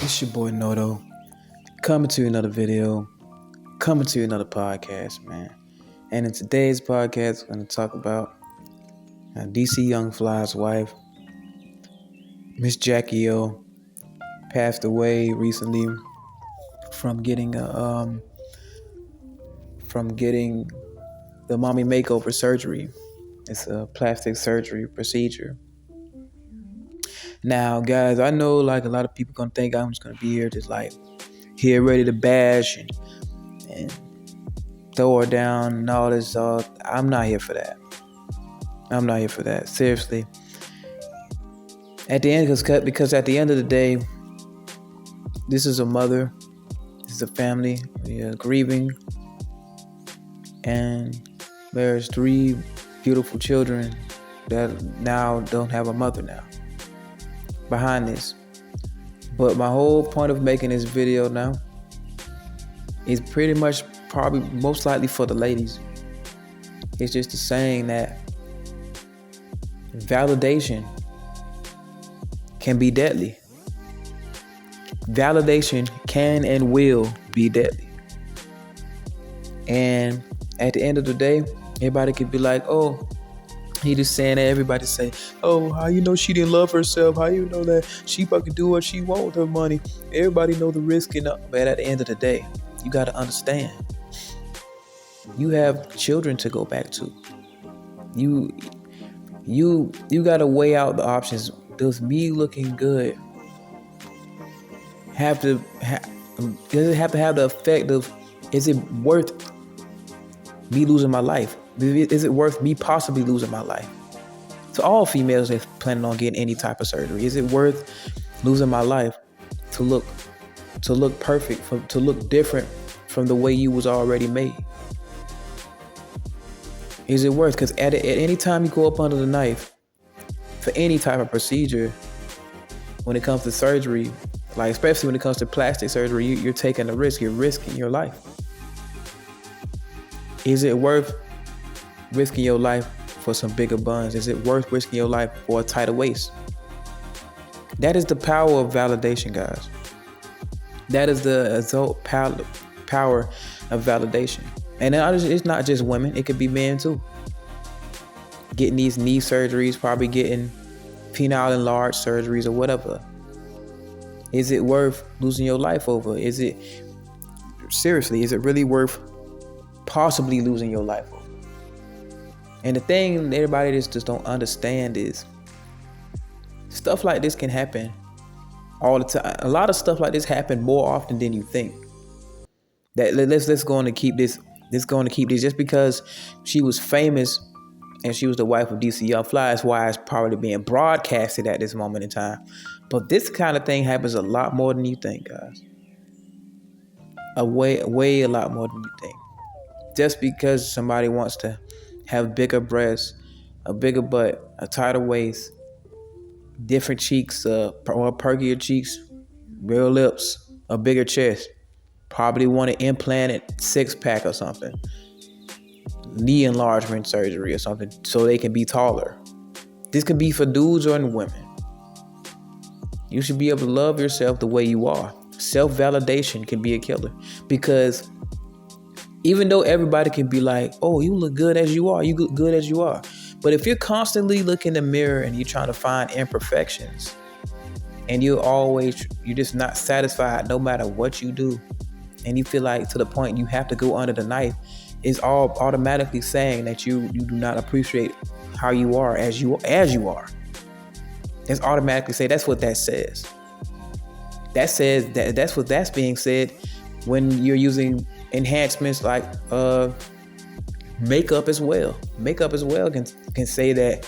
It's your boy Noto, coming to you another video, coming to you another podcast, man. And in today's podcast, we're going to talk about DC Youngfly's wife, Msjackyoh, passed away recently from getting the mommy makeover surgery. It's a plastic surgery procedure. Now, guys, I know like a lot of people gonna think I'm just gonna be here just like here ready to bash and throw her down and all this. I'm not here for that. I'm not here for that. Seriously. At the end, because at the end of the day, this is a mother, this is a family, we are grieving, and there's 3 beautiful children that now don't have a mother now behind this. But my whole point of making this video now is pretty much probably most likely for the ladies. It's just the saying that validation can be deadly. Validation can and will be deadly. And at the end of the day, everybody could be like, oh, he just saying that. Everybody say, oh, how you know she didn't love herself? How you know that she fucking do what she want with her money? Everybody know the risk and but at the end of the day, you got to understand, you have children to go back to. You got to weigh out the options. Does me looking good does it have to have the effect of, is it worth me losing my life? Is it worth me possibly losing my life? To all females that's planning on getting any type of surgery, is it worth losing my life to look perfect, to look different from the way you was already made? Is it worth? Because at any time you go up under the knife for any type of procedure, when it comes to surgery, like especially when it comes to plastic surgery, you're taking a risk. You're risking your life. Is it worth risking your life for some bigger buns? Is it worth risking your life for a tighter waist? That is the power of validation, guys. That is the adult power of validation. And it's not just women. It could be men too. Getting these knee surgeries, probably getting penile enlarged surgeries or whatever. Is it worth losing your life over? Is it really worth possibly losing your life over? And the thing everybody just don't understand is stuff like this can happen all the time. A lot of stuff like this happen more often than you think. That let's go on to keep this. Let's go on to keep this. Just because she was famous and she was the wife of DC Youngfly, that's why it's probably being broadcasted at this moment in time. But this kind of thing happens a lot more than you think, guys. A lot more than you think. Just because somebody wants to have bigger breasts, a bigger butt, a tighter waist, different cheeks, or perkier cheeks, real lips, a bigger chest, probably want to implant it 6-pack or something, knee enlargement surgery or something, so they can be taller. This could be for dudes or women. You should be able to love yourself the way you are. Self-validation can be a killer, because even though everybody can be like, oh, you look good as you are, you look good as you are. But if you're constantly looking in the mirror and you're trying to find imperfections, and you're just not satisfied no matter what you do, and you feel like to the point you have to go under the knife, it's all automatically saying that you do not appreciate how you are as you are. It's automatically say that's what that says. That says that's what that's being said when you're using enhancements like makeup as well. Makeup as well can say that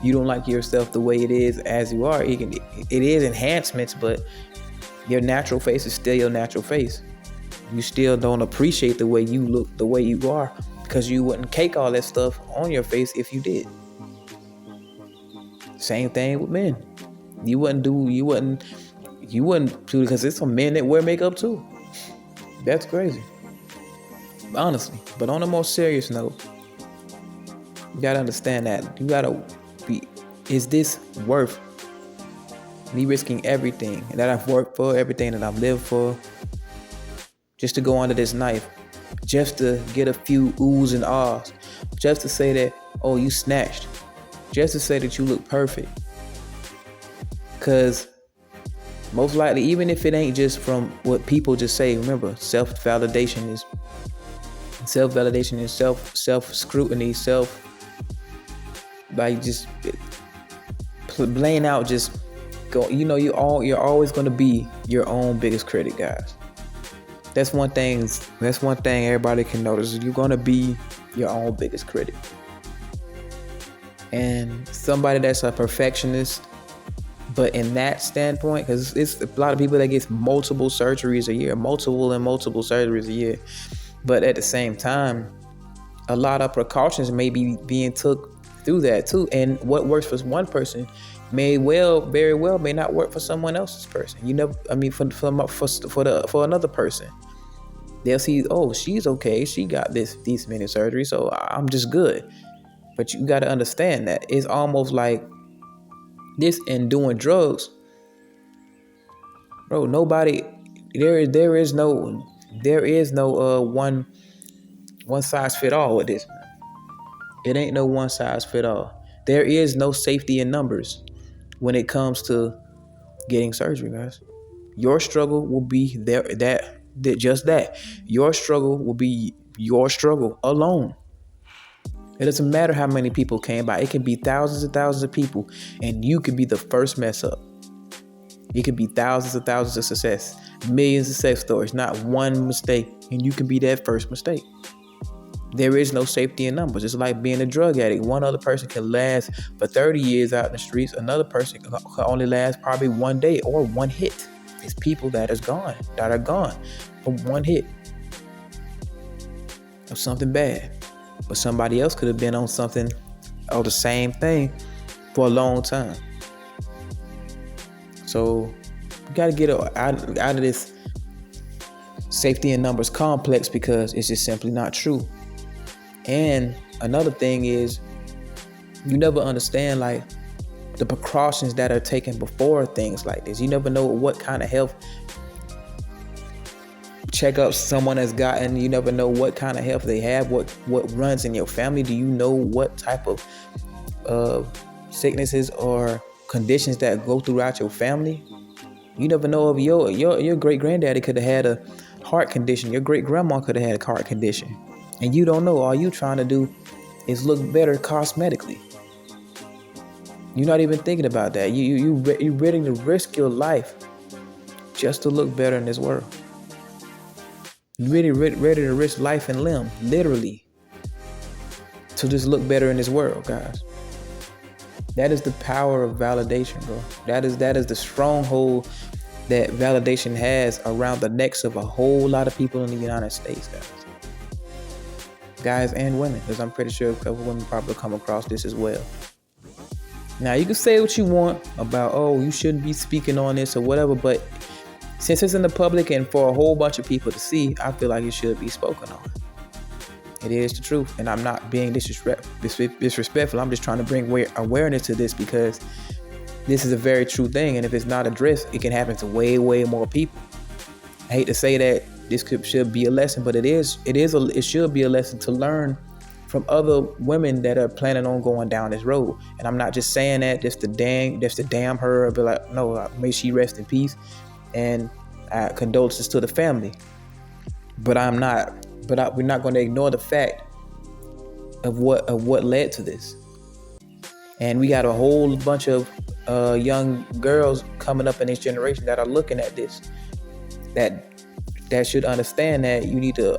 you don't like yourself the way it is as you are. It is enhancements, but your natural face is still your natural face. You still don't appreciate the way you look, the way you are, because you wouldn't cake all that stuff on your face if you did. Same thing with men. You wouldn't do, because there's some men that wear makeup too. That's crazy, honestly. But on a more serious note, you gotta understand that you gotta be, is this worth Me risking everything that I've worked for, everything that I've lived for, just to go under this knife, just to get a few oohs and ahs, just to say that, oh, you snatched, just to say that you look perfect. Because most likely, even if it ain't just from what people just say, remember, self-validation is self-scrutiny, like just playing out, just go, you're always going to be your own biggest critic, guys. That's one thing everybody can notice. You're going to be your own biggest critic. And somebody that's a perfectionist, but in that standpoint, because it's a lot of people that get multiple surgeries a year, but at the same time, a lot of precautions may be being took through that too. And what works for one person very well may not work for someone else's person. For another person, they'll see, oh, she's okay, she got these many surgeries, so I'm just good. But you got to understand that it's almost like this in doing drugs, bro. There is no one size fit all with this. It ain't no one size fit all. There is no safety in numbers when it comes to getting surgery, guys. Your struggle will be just that. Your struggle will be your struggle alone. It doesn't matter how many people came by. It can be thousands and thousands of people, and you could be the first mess up. It could be thousands and thousands of success, millions of success stories, not one mistake, and you can be that first mistake. There is no safety in numbers. It's like being a drug addict. One other person can last for 30 years out in the streets. Another person can only last probably one day or one hit. It's people that are gone from one hit of something bad. But somebody else could have been on something or the same thing for a long time. So you got to get out of this safety in numbers complex, because it's just simply not true. And another thing is, you never understand like the precautions that are taken before things like this. You never know what kind of health checkups someone has gotten. You never know what kind of health they have, what runs in your family. Do you know what type of sicknesses or conditions that go throughout your family? You never know if your great granddaddy could have had a heart condition. Your great grandma could have had a heart condition, and you don't know. All you trying to do is look better cosmetically. You're not even thinking about that. You're ready to risk your life just to look better in this world. You're ready to risk life and limb, literally, to just look better in this world, guys. That is the power of validation, bro. That is the stronghold that validation has around the necks of a whole lot of people in the United States, guys and women, because I'm pretty sure a couple women probably come across this as well. Now, you can say what you want about, oh, you shouldn't be speaking on this or whatever, but since it's in the public and for a whole bunch of people to see, I feel like it should be spoken on. It is the truth, and I'm not being disrespectful. I'm just trying to bring awareness to this, because this is a very true thing, and if it's not addressed, it can happen to way, way more people. I hate to say that this should be a lesson, but it should be a lesson to learn from other women that are planning on going down this road. And I'm not just saying that just to damn her or be like, no, may she rest in peace, and condolences to the family. But we're not going to ignore the fact of what led to this. And we got a whole bunch of young girls coming up in this generation that are looking at this, that should understand that you need to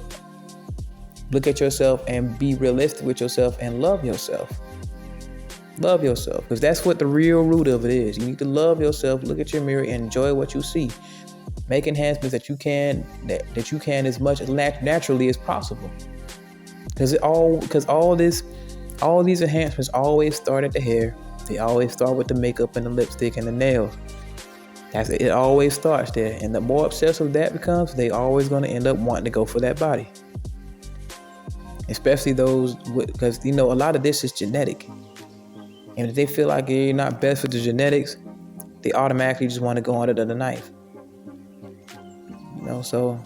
look at yourself and be realistic with yourself and love yourself. Love yourself, because that's what the real root of it is. You need to love yourself, look at your mirror, and enjoy what you see. Make enhancements that you can as much as naturally as possible. Because all these enhancements always start at the hair. They always start with the makeup and the lipstick and the nails. It always starts there. And the more obsessive that becomes, they always going to end up wanting to go for that body. Especially those, because a lot of this is genetic. And if they feel like you're not best with the genetics, they automatically just want to go under the knife. So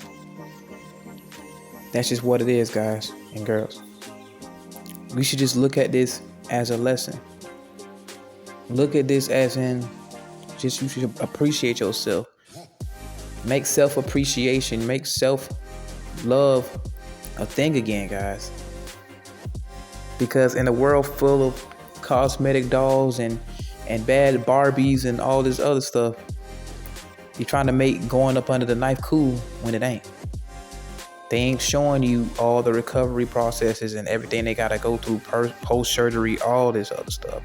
that's just what it is, guys and girls. We should just look at this as a lesson. Look at this as in just you should appreciate yourself. Make self-appreciation, make self-love a thing again, guys. Because in a world full of cosmetic dolls and bad Barbies and all this other stuff, you're trying to make going up under the knife cool when it ain't. They ain't showing you all the recovery processes and everything they gotta go through post-surgery, all this other stuff.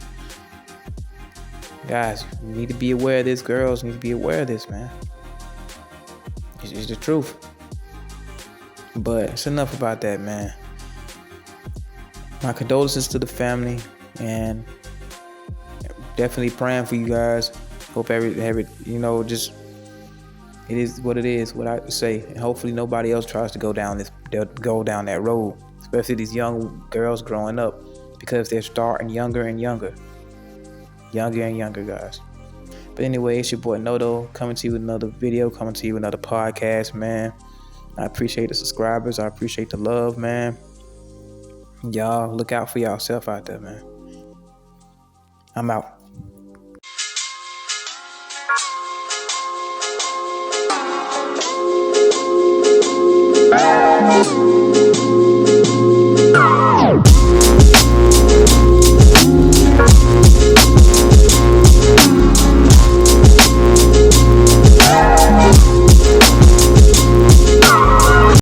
Guys, you need to be aware of this. Girls need to be aware of this, man. It's just the truth. But it's enough about that, man. My condolences to the family, and definitely praying for you guys. Hope just it is what it is, what I say. And hopefully nobody else tries to go down that road, especially these young girls growing up, because they're starting younger and younger, guys. But anyway, it's your boy Noto coming to you with another video, coming to you with another podcast, man. I appreciate the subscribers. I appreciate the love, man. Y'all look out for yourself out there, man. I'm out.